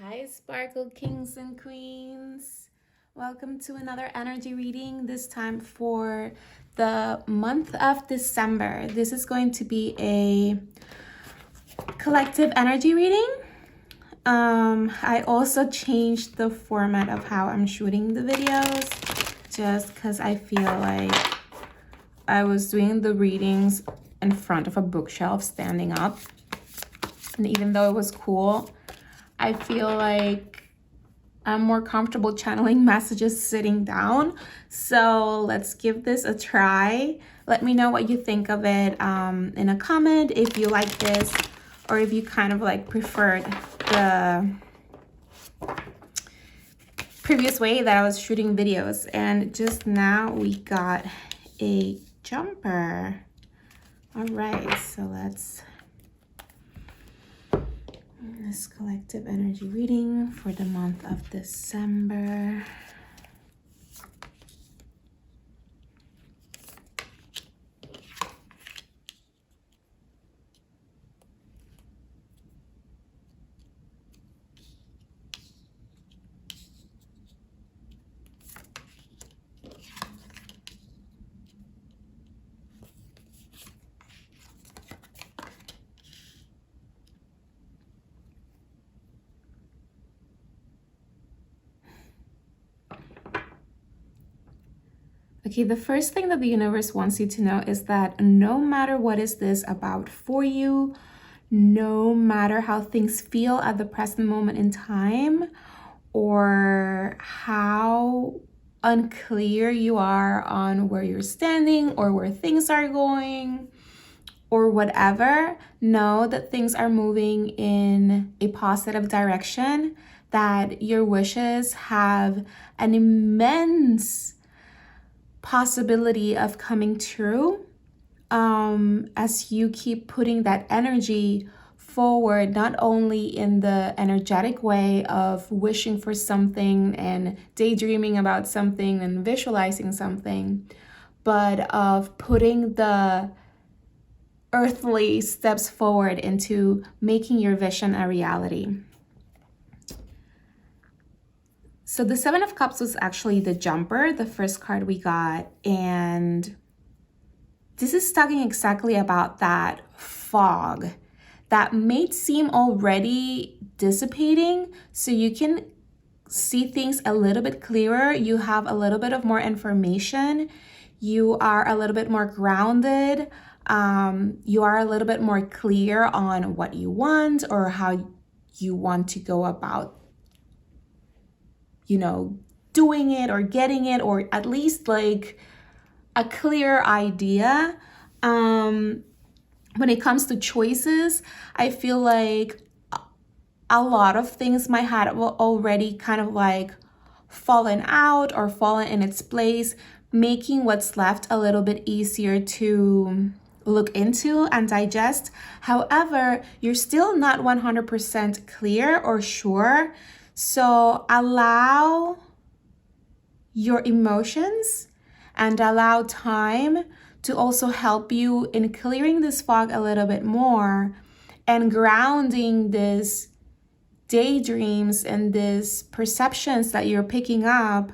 Hi, Sparkle Kings and Queens. Welcome to another energy reading, this time for the month of December. This is going to be a collective energy reading. I also changed the format of how I'm shooting the videos just because I feel like I was doing the readings in front of a bookshelf standing up. And even though it was cool, I feel like I'm more comfortable channeling messages sitting down. So let's give this a try. Let me know what you think of it in a comment if you like this or if you kind of like preferred the previous way that I was shooting videos. And just now we got a jumper. All right, so let's this collective energy reading for the month of December. Okay, the first thing that the universe wants you to know is that no matter what is this about for you, no matter how things feel at the present moment in time, or how unclear you are on where you're standing or where things are going, or whatever, know that things are moving in a positive direction, that your wishes have an immense possibility of coming true as you keep putting that energy forward, not only in the energetic way of wishing for something and daydreaming about something and visualizing something, but of putting the earthly steps forward into making your vision a reality. So the Seven of Cups was actually the jumper, the first card we got, and this is talking exactly about that fog that may seem already dissipating, so you can see things a little bit clearer. You have a little bit of more information. You are a little bit more grounded. You are a little bit more clear on what you want or how you want to go about, doing it or getting it, or at least like a clear idea. When it comes to choices, I feel like a lot of things might have already kind of like fallen out or fallen in its place, making what's left a little bit easier to look into and digest. However, you're still not 100% clear or sure. So allow your emotions and allow time to also help you in clearing this fog a little bit more and grounding this daydreams and these perceptions that you're picking up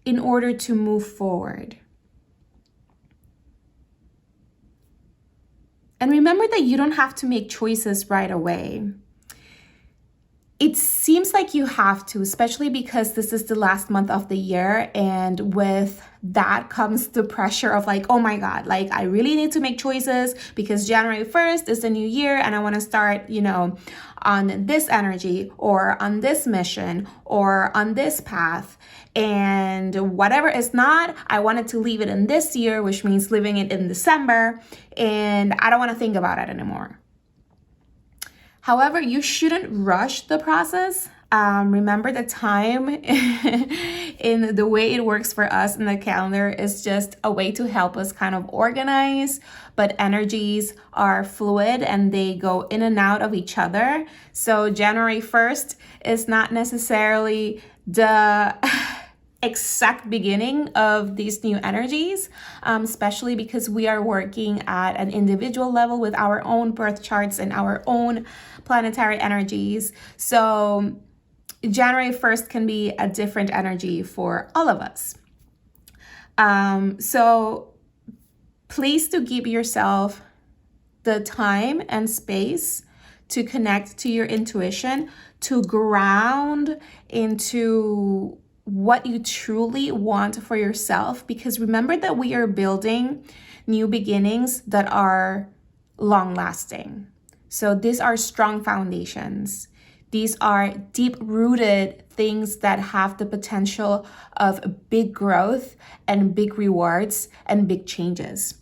in order to move forward. And remember that you don't have to make choices right away. It seems like you have to, especially because this is the last month of the year, and with that comes the pressure of like, oh my God, like I really need to make choices because January 1st is the new year and I want to start, on this energy or on this mission or on this path. And whatever is not, I wanted to leave it in this year, which means leaving it in December, and I don't want to think about it anymore. However, you shouldn't rush the process. Remember, the time in the way it works for us in the calendar is just a way to help us kind of organize, but energies are fluid and they go in and out of each other. So January 1st is not necessarily the exact beginning of these new energies, especially because we are working at an individual level with our own birth charts and our own planetary energies. So January 1st can be a different energy for all of us. So please do give yourself the time and space to connect to your intuition, to ground into what you truly want for yourself. Because remember that we are building new beginnings that are long lasting. So these are strong foundations. These are deep-rooted things that have the potential of big growth and big rewards and big changes.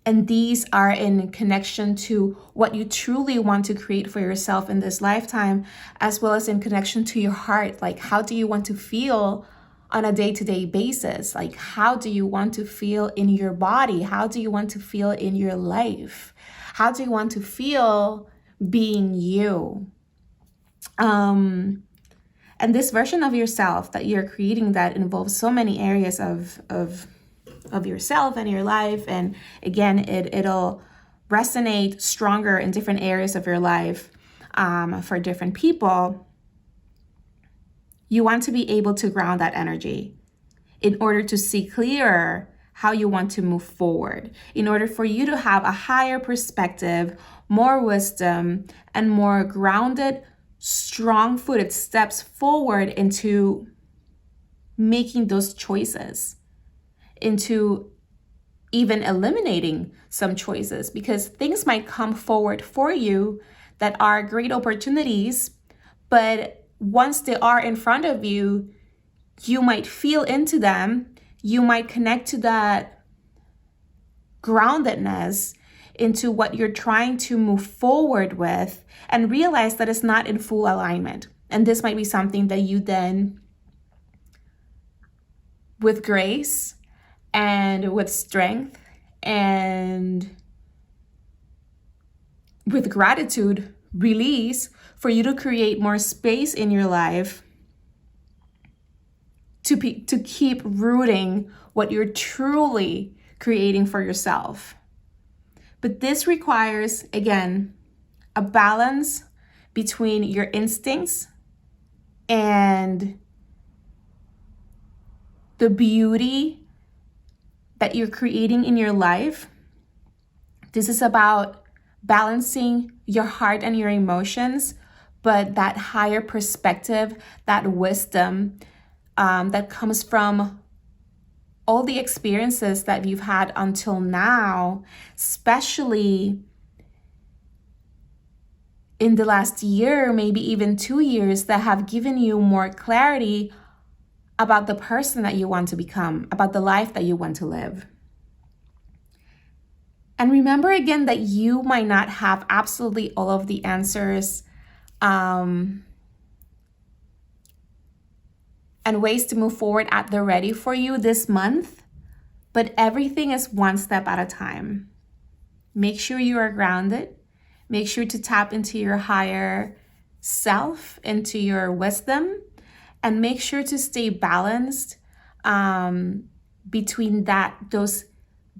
And these are in connection to what you truly want to create for yourself in this lifetime, as well as in connection to your heart. Like, how do you want to feel on a day-to-day basis? Like, how do you want to feel in your body? How do you want to feel in your life? How do you want to feel being you? And this version of yourself that you're creating that involves so many areas of yourself and your life. And again, it'll resonate stronger in different areas of your life for different people. You want to be able to ground that energy in order to see clearer how you want to move forward, in order for you to have a higher perspective, more wisdom, and more grounded, strong-footed steps forward into making those choices, into even eliminating some choices, because things might come forward for you that are great opportunities, but once they are in front of you, you might feel into them, you might connect to that groundedness into what you're trying to move forward with, and realize that it's not in full alignment. And this might be something that you then, with grace and with strength and with gratitude, release for you to create more space in your life to keep rooting what you're truly creating for yourself. But this requires, again, a balance between your instincts and the beauty that you're creating in your life. This is about balancing your heart and your emotions, but that higher perspective, that wisdom that comes from all the experiences that you've had until now, especially in the last year, maybe even 2 years, that have given you more clarity about the person that you want to become, about the life that you want to live. And remember again that you might not have absolutely all of the answers and ways to move forward at the ready for you this month, but everything is one step at a time. Make sure you are grounded. Make sure to tap into your higher self, into your wisdom, and make sure to stay balanced between those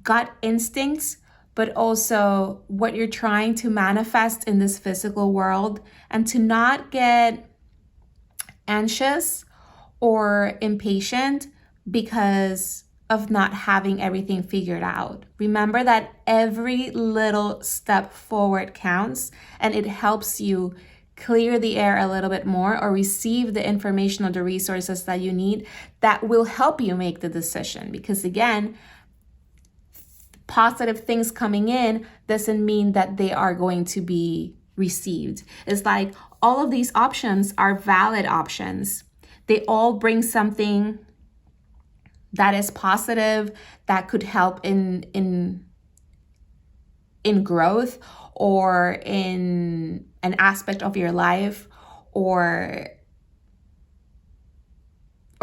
gut instincts, but also what you're trying to manifest in this physical world, and to not get anxious or impatient because of not having everything figured out. Remember that every little step forward counts, and it helps you clear the air a little bit more, or receive the information or the resources that you need that will help you make the decision. Because again, positive things coming in doesn't mean that they are going to be received. It's like all of these options are valid options. They all bring something that is positive, that could help in growth, or in an aspect of your life, or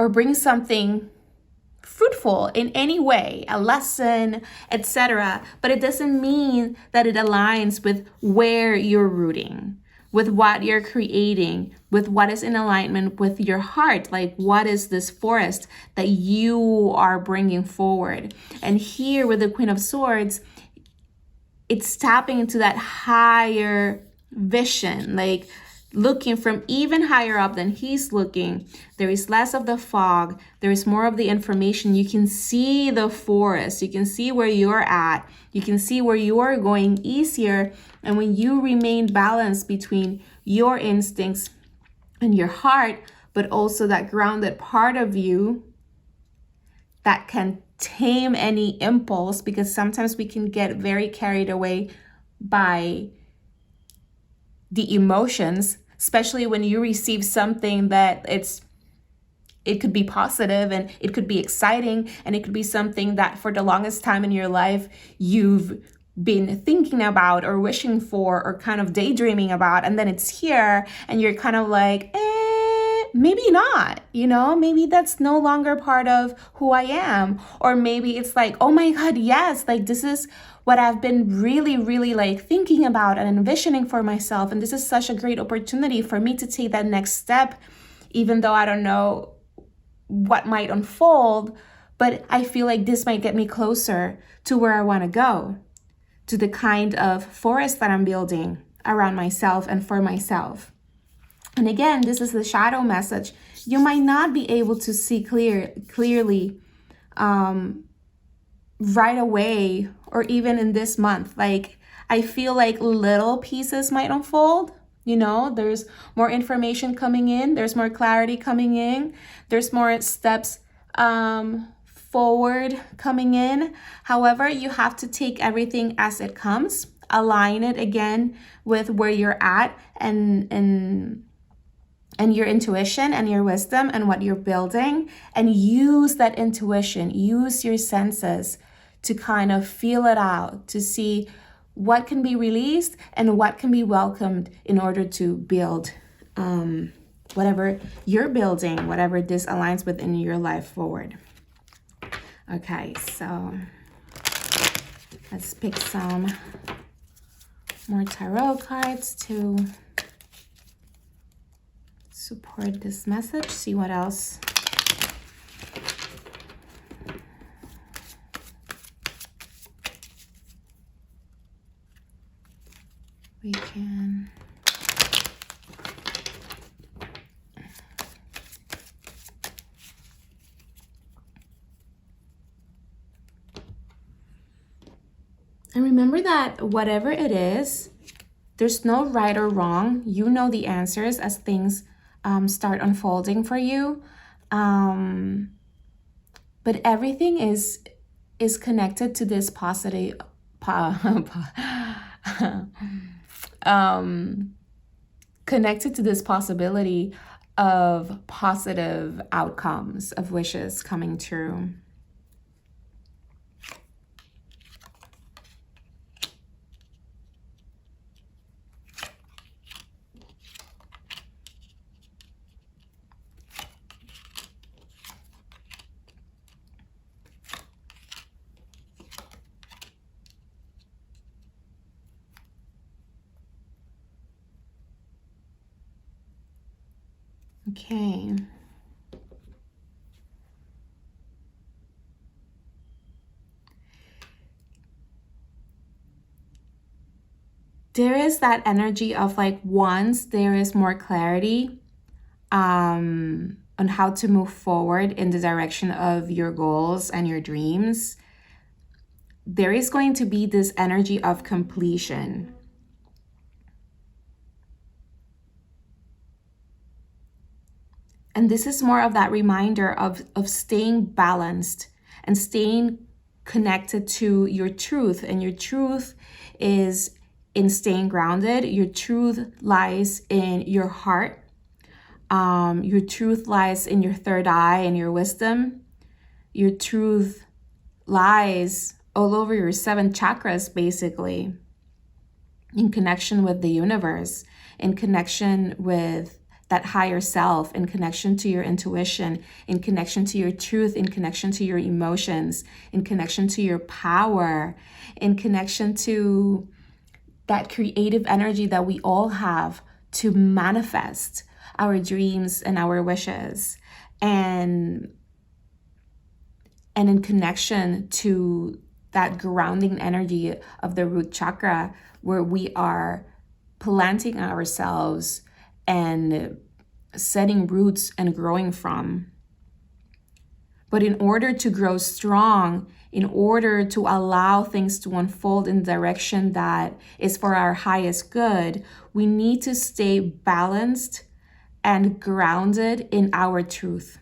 bring something fruitful in any way, a lesson, etc. But it doesn't mean that it aligns with where you're rooting, with what you're creating, with what is in alignment with your heart. Like, what is this forest that you are bringing forward? And here with the Queen of Swords, it's tapping into that higher vision, like looking from even higher up than he's looking. There is less of the fog. There is more of the information. You can see the forest. You can see where you're at. You can see where you are going easier. And when you remain balanced between your instincts and your heart, but also that grounded part of you that can tame any impulse, because sometimes we can get very carried away by the emotions, especially when you receive something that it could be positive and it could be exciting, and it could be something that for the longest time in your life you've been thinking about or wishing for or kind of daydreaming about, and then it's here and you're kind of like, maybe not, maybe that's no longer part of who I am. Or maybe it's like, oh my God, yes, like this is what I've been really, really like thinking about and envisioning for myself. And this is such a great opportunity for me to take that next step, even though I don't know what might unfold, but I feel like this might get me closer to where I want to go, to the kind of forest that I'm building around myself and for myself. And again, this is the shadow message. You might not be able to see clearly right away, or even in this month. Like, I feel like little pieces might unfold. There's more information coming in. There's more clarity coming in. There's more steps forward coming in. However, you have to take everything as it comes, align it again with where you're at and your intuition and your wisdom and what you're building, and use that intuition, use your senses to kind of feel it out, to see what can be released and what can be welcomed in order to build whatever you're building, whatever this aligns with in your life forward. Okay, so let's pick some more tarot cards to support this message. See what else we can. And remember that whatever it is, there's no right or wrong. You know the answers as things start unfolding for you. But everything is connected to this positive connected to this possibility of positive outcomes, of wishes coming true. Okay. There is that energy of like, once there is more clarity on how to move forward in the direction of your goals and your dreams, there is going to be this energy of completion. And this is more of that reminder of staying balanced and staying connected to your truth. And your truth is in staying grounded. Your truth lies in your heart. Your truth lies in your third eye and your wisdom. Your truth lies all over your 7 chakras, basically, in connection with the universe, in connection with that higher self, in connection to your intuition, in connection to your truth, in connection to your emotions, in connection to your power, in connection to that creative energy that we all have to manifest our dreams and our wishes, and in connection to that grounding energy of the root chakra, where we are planting ourselves and setting roots and growing from. But in order to grow strong, in order to allow things to unfold in the direction that is for our highest good, we need to stay balanced and grounded in our truth.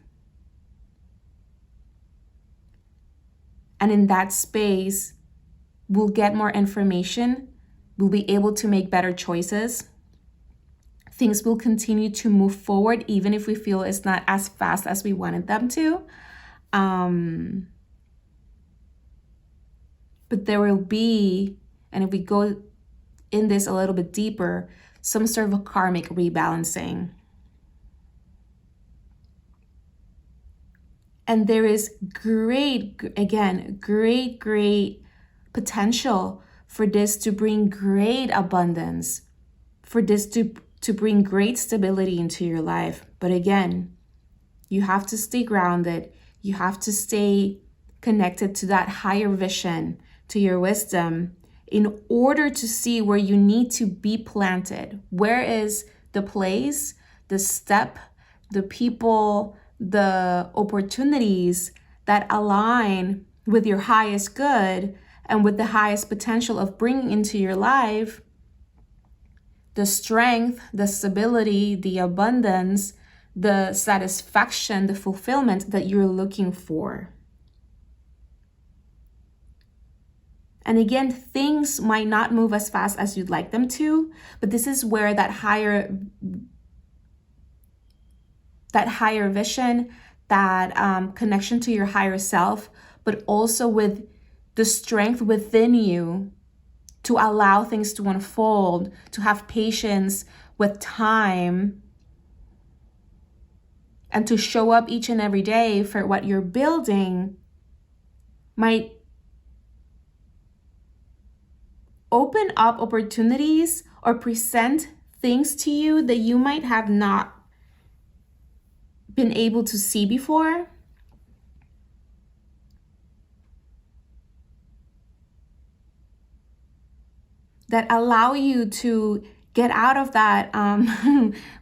And in that space, we'll get more information, we'll be able to make better choices. Things will continue to move forward, even if we feel it's not as fast as we wanted them to. But there will be, and if we go in this a little bit deeper, some sort of a karmic rebalancing. And there is great potential for this to bring great abundance, for this to bring great stability into your life. But again, you have to stay grounded. You have to stay connected to that higher vision, to your wisdom, in order to see where you need to be planted. Where is the place, the step, the people, the opportunities that align with your highest good and with the highest potential of bringing into your life the strength, the stability, the abundance, the satisfaction, the fulfillment that you're looking for. And again, things might not move as fast as you'd like them to, but this is where that higher vision, that connection to your higher self, but also with the strength within you to allow things to unfold, to have patience with time, and to show up each and every day for what you're building might open up opportunities or present things to you that you might have not been able to see before. That allow you to get out of that,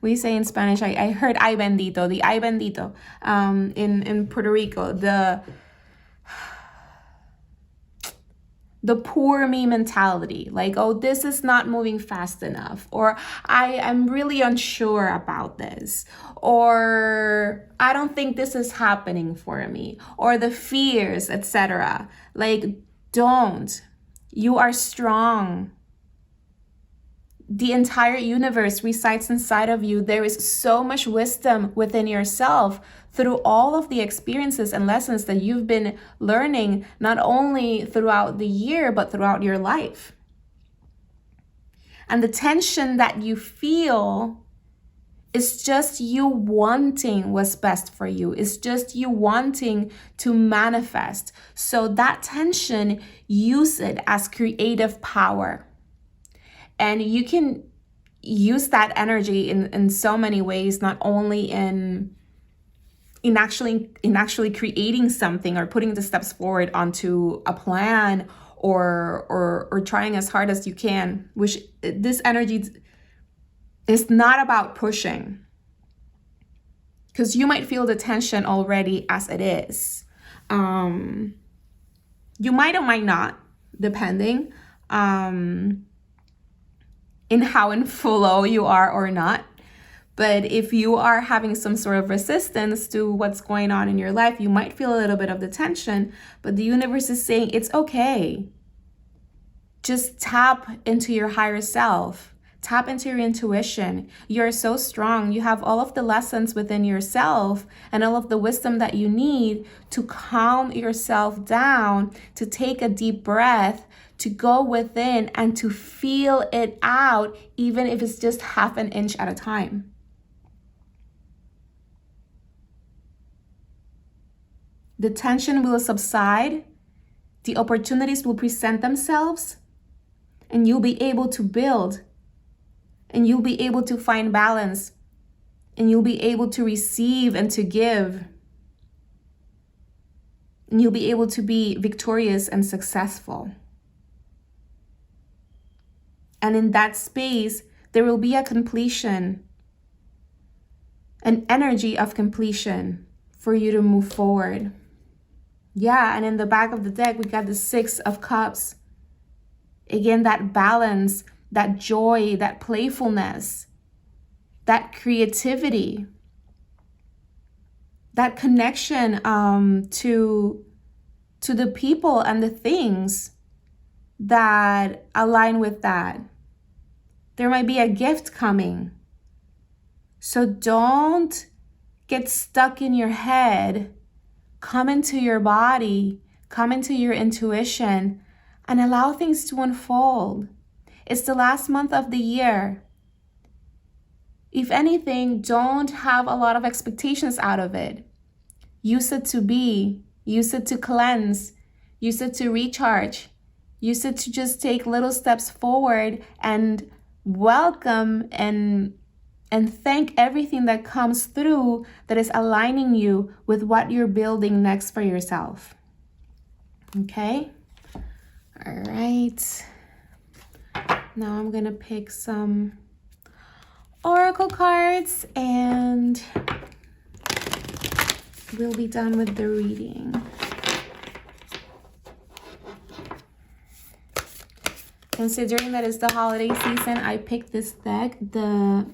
we say in Spanish, I heard ay bendito, the ay bendito, in Puerto Rico, the poor me mentality, like, oh, this is not moving fast enough, or I am really unsure about this, or I don't think this is happening for me, or the fears, etc. Like, don't. You are strong. The entire universe resides inside of you. There is so much wisdom within yourself through all of the experiences and lessons that you've been learning, not only throughout the year, but throughout your life. And the tension that you feel is just you wanting what's best for you. It's just you wanting to manifest. So that tension, use it as creative power. And you can use that energy in so many ways, not only in actually creating something or putting the steps forward onto a plan or trying as hard as you can, which this energy is not about pushing. Because you might feel the tension already as it is. You might or might not, depending in how in flow you are or not. But if you are having some sort of resistance to what's going on in your life, you might feel a little bit of the tension, but the universe is saying it's okay. Just tap into your higher self. Tap into your intuition. You're so strong. You have all of the lessons within yourself and all of the wisdom that you need to calm yourself down, to take a deep breath, to go within and to feel it out, even if it's just half an inch at a time. The tension will subside, the opportunities will present themselves, and you'll be able to build, and you'll be able to find balance, and you'll be able to receive and to give, and you'll be able to be victorious and successful. And in that space, there will be a completion. an energy of completion for you to move forward. Yeah, and in the back of the deck, we got the Six of Cups. Again, that balance, that joy, that playfulness, that creativity, that connection to the people and the things that align with that. There might be a gift coming. So don't get stuck in your head. Come into your body, come into your intuition, and allow things to unfold. It's the last month of the year. If anything, don't have a lot of expectations out of it. Use it to be, use it to cleanse, use it to recharge, use it to just take little steps forward and welcome and thank everything that comes through that is aligning you with what you're building next for yourself. Okay? All right. Now I'm going to pick some oracle cards and we'll be done with the reading. Considering that it's the holiday season, I picked this deck, the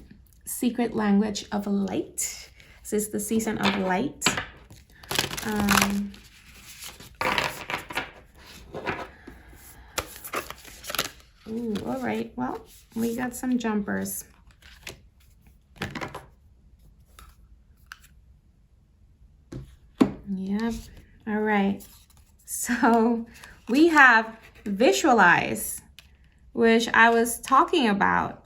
Secret Language of Light. This is the season of light. Ooh, all right. Well, we got some jumpers. Yep. All right. So we have visualize, which I was talking about.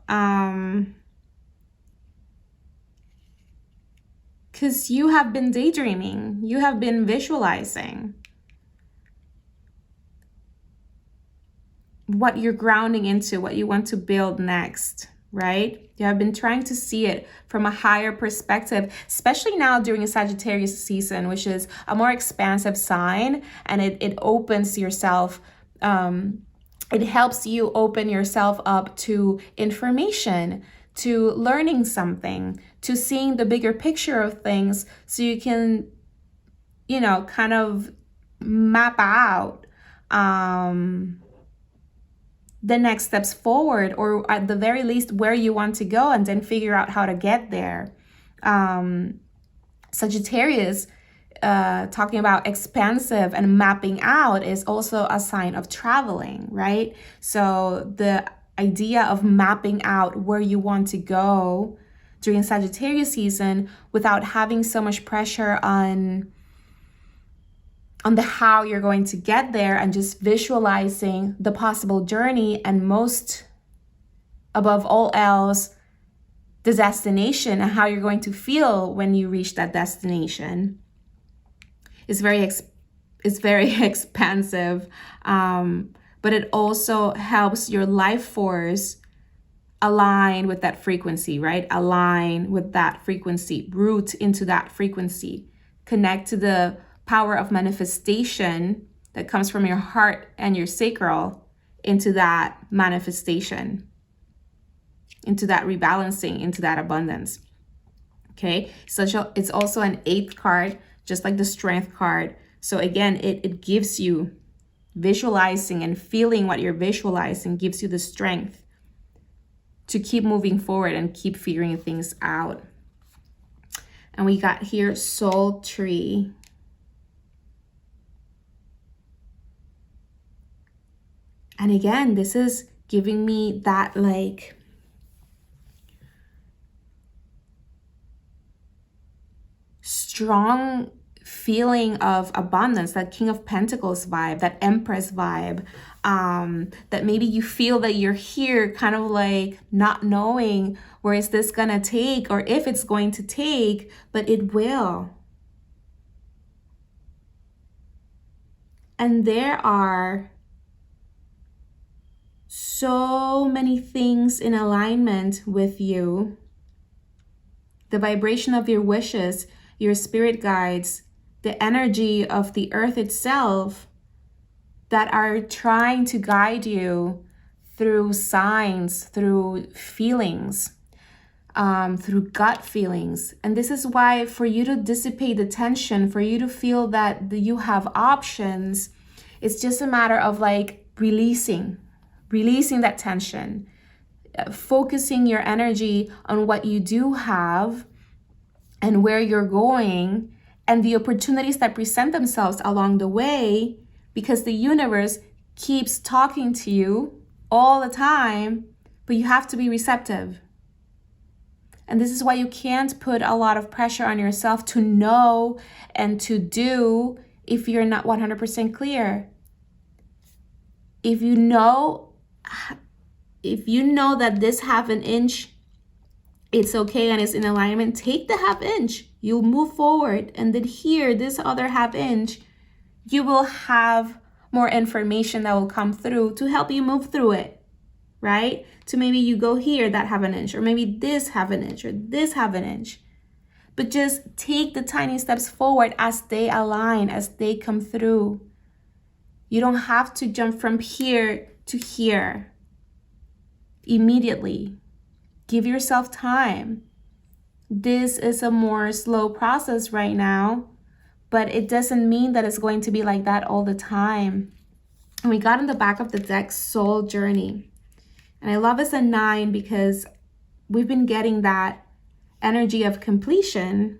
Because you have been daydreaming. You have been visualizing what you're grounding into, what you want to build next, right? You have been trying to see it from a higher perspective, especially now during a Sagittarius season, which is a more expansive sign, and it opens yourself, it helps you open yourself up to information, to learning something, to seeing the bigger picture of things, so you can, you know, kind of map out the next steps forward, or at the very least where you want to go, and then figure out how to get there. Sagittarius, talking about expansive and mapping out, is also a sign of traveling, right? So the idea of mapping out where you want to go during Sagittarius season without having so much pressure on the how you're going to get there, and just visualizing the possible journey, and most above all else, the destination and how you're going to feel when you reach that destination is very expansive, but it also helps your life force align with that frequency, right? Align with that frequency, root into that frequency, connect to the power of manifestation that comes from your heart and your sacral into that manifestation, into that rebalancing, into that abundance. Okay, so it's also an 8th card, just like the Strength card. So again, it gives you visualizing and feeling what you're visualizing, gives you the strength to keep moving forward and keep figuring things out. And we got here Soul Tree. And again, this is giving me that like strong feeling of abundance, that King of Pentacles vibe, that Empress vibe, that maybe you feel that you're here kind of like not knowing where is this gonna take, or if it's going to take, but it will. And there are so many things in alignment with you. The vibration of your wishes, your spirit guides, the energy of the earth itself that are trying to guide you through signs, through feelings. through gut feelings. And this is why, for you to dissipate the tension, for you to feel that you have options, it's just a matter of like releasing that tension, focusing your energy on what you do have and where you're going and the opportunities that present themselves along the way, because the universe keeps talking to you all the time, but you have to be receptive. And this is why you can't put a lot of pressure on yourself to know and to do if you're not 100% clear. If you know that this half an inch, it's okay and it's in alignment, take the half inch. You'll move forward. And then here, this other half inch, you will have more information that will come through to help you move through it, right? To maybe you go here, that half an inch, or maybe this half an inch, or this half an inch. But just take the tiny steps forward as they align, as they come through. You don't have to jump from here to here immediately. Give yourself time. This is a more slow process right now, but it doesn't mean that it's going to be like that all the time. And we got in the back of the deck, Soul Journey. And I love it's a 9 because we've been getting that energy of completion.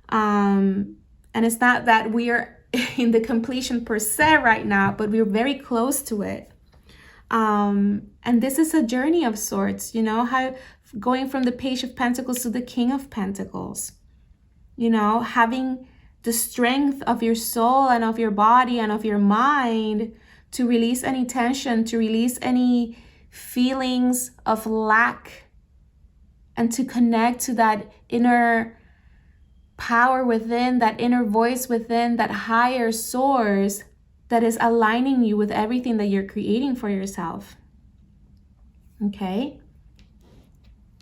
And it's not that we're in the completion per se right now, but we're very close to it. And this is a journey of sorts, you know, how going from the Page of Pentacles to the King of Pentacles, you know, having the strength of your soul and of your body and of your mind to release any tension, to release any feelings of lack, and to connect to that inner power within, that inner voice within, that higher source that is aligning you with everything that you're creating for yourself. Okay?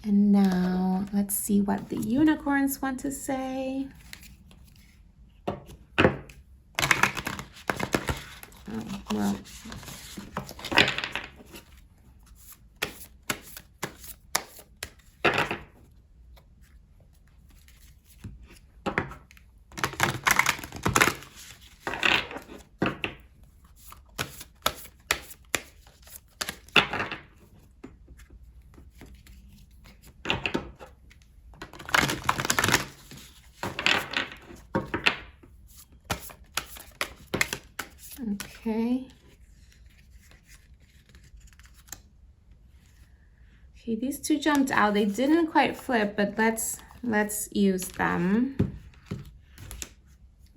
And now let's see what the unicorns want to say. Oh, well. Okay. Okay, these two jumped out. They didn't quite flip, but let's use them.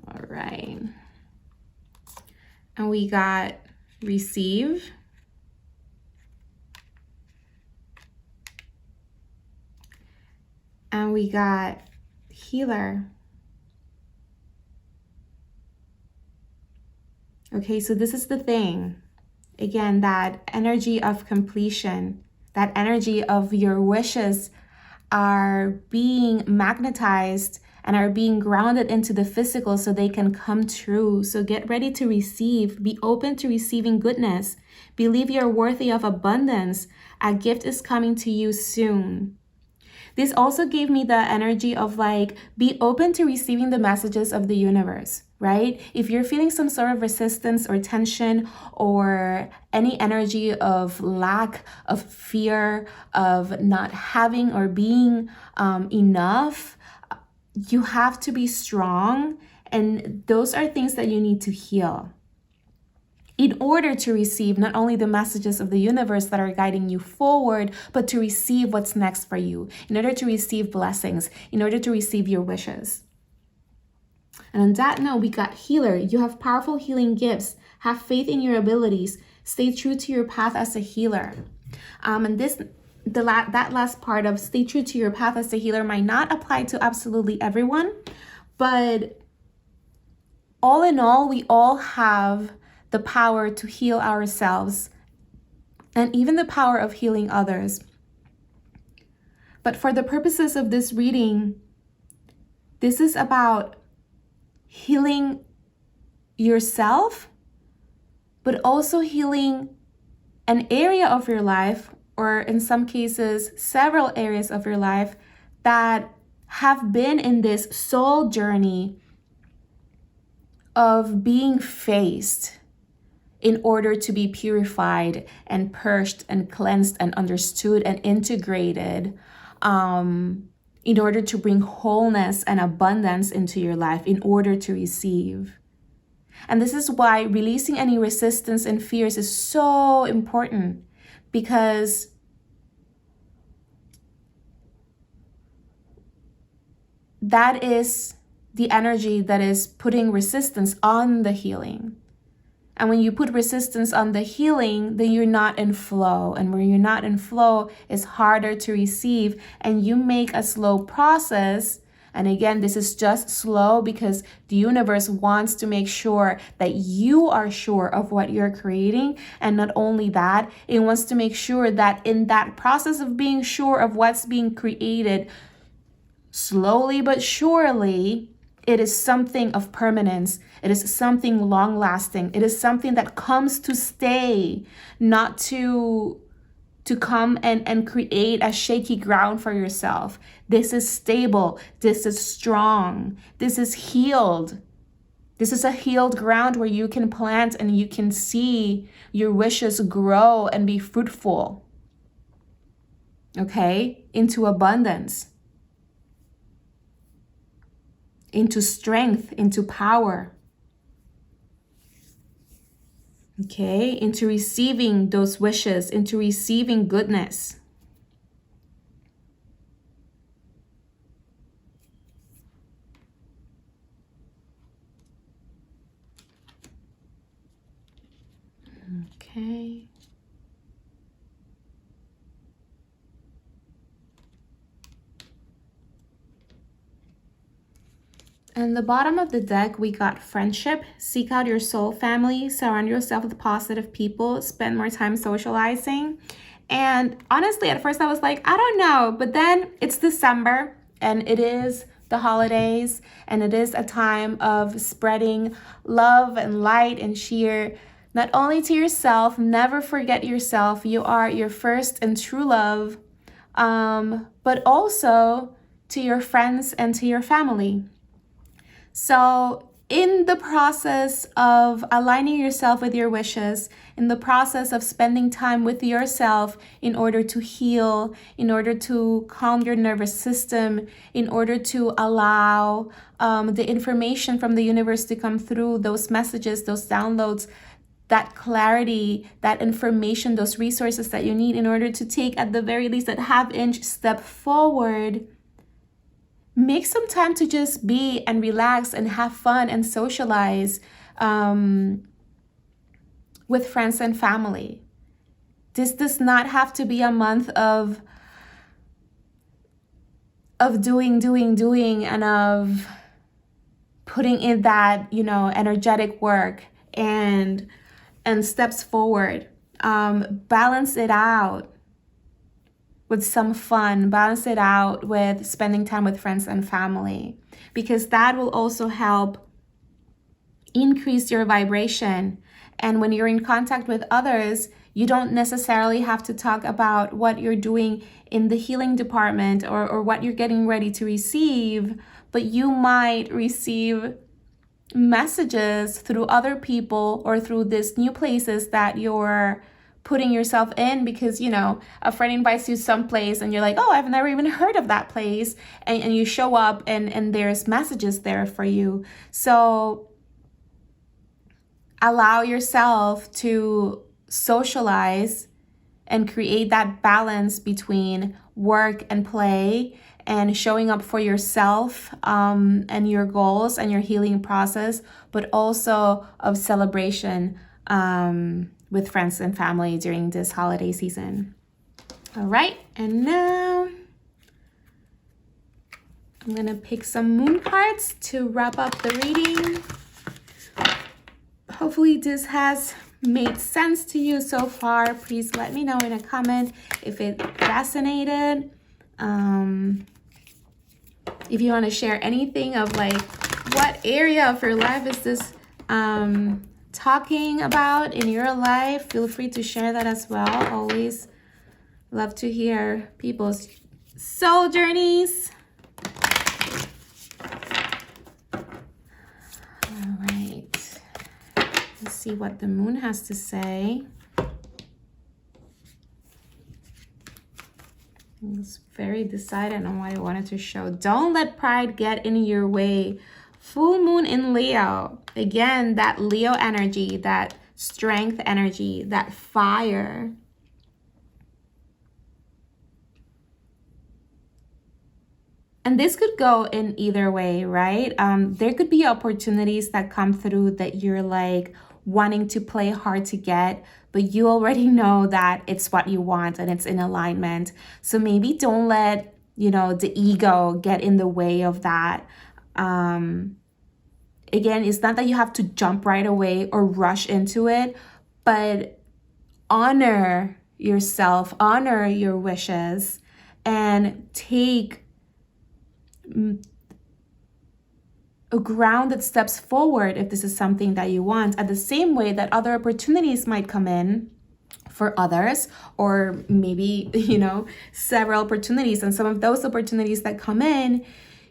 All right. And we got receive. And we got healer. Okay, so this is the thing. Again, that energy of completion, that energy of your wishes are being magnetized and are being grounded into the physical so they can come true. So get ready to receive. Be open to receiving goodness. Believe you're worthy of abundance. A gift is coming to you soon. This also gave me the energy of like, be open to receiving the messages of the universe, right? If you're feeling some sort of resistance or tension or any energy of lack, of fear, of not having or being enough, you have to be strong. And those are things that you need to heal in order to receive not only the messages of the universe that are guiding you forward, but to receive what's next for you, in order to receive blessings, in order to receive your wishes. And on that note, we got healer. You have powerful healing gifts. Have faith in your abilities. Stay true to your path as a healer. And that last part of stay true to your path as a healer might not apply to absolutely everyone, but all in all, we all have the power to heal ourselves and even the power of healing others. But for the purposes of this reading, this is about healing yourself, but also healing an area of your life, or in some cases, several areas of your life that have been in this soul journey of being faced in order to be purified and purged and cleansed and understood and integrated, in order to bring wholeness and abundance into your life, in order to receive. And this is why releasing any resistance and fears is so important, because that is the energy that is putting resistance on the healing. And when you put resistance on the healing, then you're not in flow. And when you're not in flow, it's harder to receive. And you make a slow process. And again, this is just slow because the universe wants to make sure that you are sure of what you're creating. And not only that, it wants to make sure that in that process of being sure of what's being created, slowly but surely, it is something of permanence. It is something long lasting. It is something that comes to stay, not to come and create a shaky ground for yourself. This is stable. This is strong. This is healed. This is a healed ground where you can plant and you can see your wishes grow and be fruitful. Okay? Into abundance. Into strength, into power. Okay, into receiving those wishes, into receiving goodness. Okay. And the bottom of the deck, we got friendship. Seek out your soul family. Surround yourself with positive people. Spend more time socializing. And honestly, at first I was like, I don't know. But then it's December and it is the holidays. And it is a time of spreading love and light and cheer. Not only to yourself, never forget yourself. You are your first and true love. But also to your friends and to your family. So in the process of aligning yourself with your wishes, in the process of spending time with yourself in order to heal, in order to calm your nervous system, in order to allow the information from the universe to come through, those messages, those downloads, that clarity, that information, those resources that you need in order to take at the very least that half-inch step forward. Make some time to just be and relax and have fun and socialize with friends and family. This does not have to be a month of doing and of putting in that, energetic work and steps forward. Balance it out with some fun, balance it out with spending time with friends and family, because that will also help increase your vibration. And when you're in contact with others, you don't necessarily have to talk about what you're doing in the healing department or what you're getting ready to receive, but you might receive messages through other people or through these new places that you're putting yourself in, because a friend invites you someplace and you're like, oh, I've never even heard of that place, and you show up and there's messages there for you. So allow yourself to socialize and create that balance between work and play and showing up for yourself and your goals and your healing process, but also of celebration with friends and family during this holiday season. All right, and now I'm gonna pick some moon cards to wrap up the reading. Hopefully this has made sense to you so far. Please let me know in a comment if it resonated. If you want to share anything of like what area of your life is this talking about in your life, feel free to share that as well. Always love to hear people's soul journeys. see what the moon has to say. It's very decided on what I wanted to show. Don't let pride get in your way. Full moon in Leo. Again, that Leo energy, that strength energy, that fire. And this could go in either way, right? There could be opportunities that come through that you're like wanting to play hard to get, but you already know that it's what you want and it's in alignment. So maybe don't let, the ego get in the way of that. Again, it's not that you have to jump right away or rush into it, but honor yourself, honor your wishes, and take a grounded steps forward if this is something that you want, at the same way that other opportunities might come in for others, or maybe, several opportunities. And some of those opportunities that come in,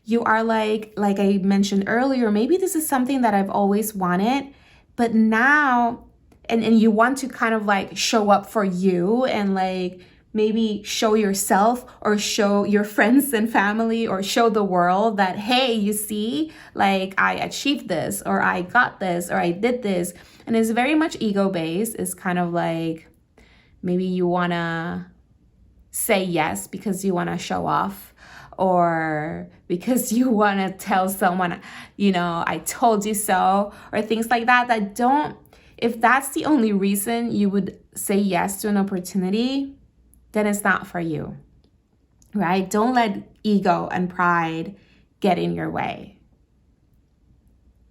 you are like I mentioned earlier, maybe this is something that I've always wanted, but now, and you want to kind of like show up for you and like maybe show yourself or show your friends and family or show the world that, hey, you see, like I achieved this, or I got this, or I did this. And it's very much ego-based. It's kind of like maybe you want to say yes because you want to show off, or because you want to tell someone, I told you so, or things like that, if that's the only reason you would say yes to an opportunity, then it's not for you, right? Don't let ego and pride get in your way,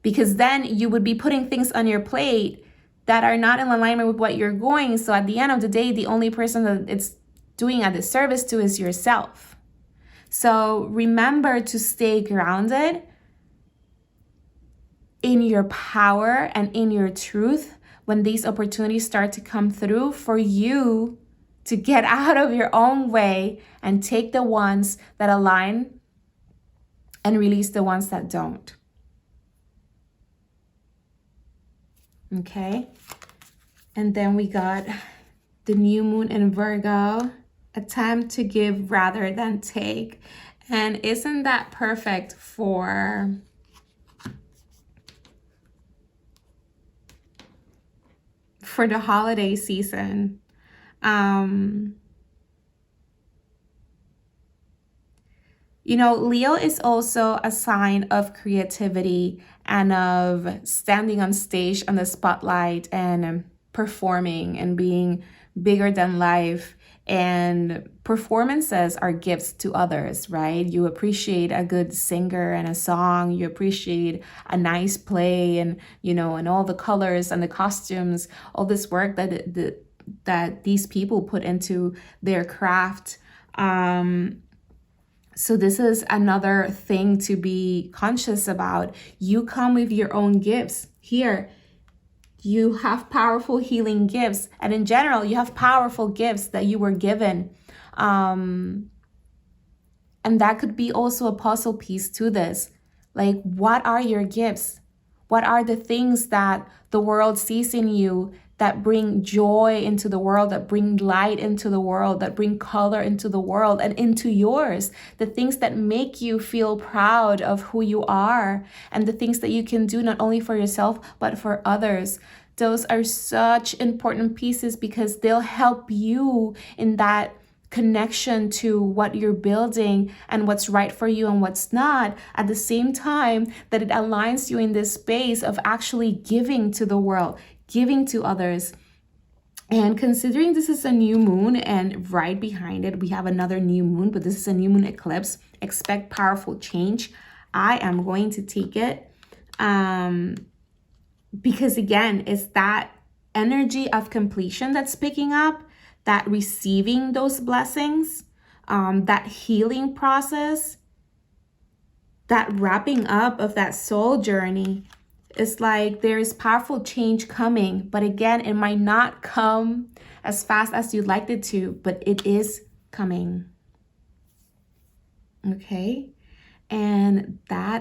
because then you would be putting things on your plate that are not in alignment with what you're going. So at the end of the day, the only person that it's doing a disservice to is yourself. So remember to stay grounded in your power and in your truth when these opportunities start to come through, for you to get out of your own way and take the ones that align and release the ones that don't. Okay? And then we got the new moon in Virgo, a time to give rather than take. And isn't that perfect for the holiday season? Leo is also a sign of creativity and of standing on stage on the spotlight and performing and being bigger than life. And performances are gifts to others, right? You appreciate a good singer and a song. You appreciate a nice play, and and all the colors and the costumes, all this work that these people put into their craft. So this is another thing to be conscious about. You come with your own gifts. Here, you have powerful healing gifts. And in general, you have powerful gifts that you were given. And that could be also a puzzle piece to this. Like, what are your gifts? What are the things that the world sees in you that bring joy into the world, that bring light into the world, that bring color into the world and into yours? The things that make you feel proud of who you are, and the things that you can do not only for yourself, but for others. Those are such important pieces because they'll help you in that connection to what you're building and what's right for you and what's not, at the same time that it aligns you in this space of actually giving to the world, giving to others. And considering this is a new moon, and right behind it we have another new moon, but this is a new moon eclipse, expect powerful change. I am going to take it because again, it's that energy of completion that's picking up, that receiving those blessings, that healing process, that wrapping up of that soul journey. It's like there is powerful change coming, but again, it might not come as fast as you'd like it to, but it is coming. Okay? And that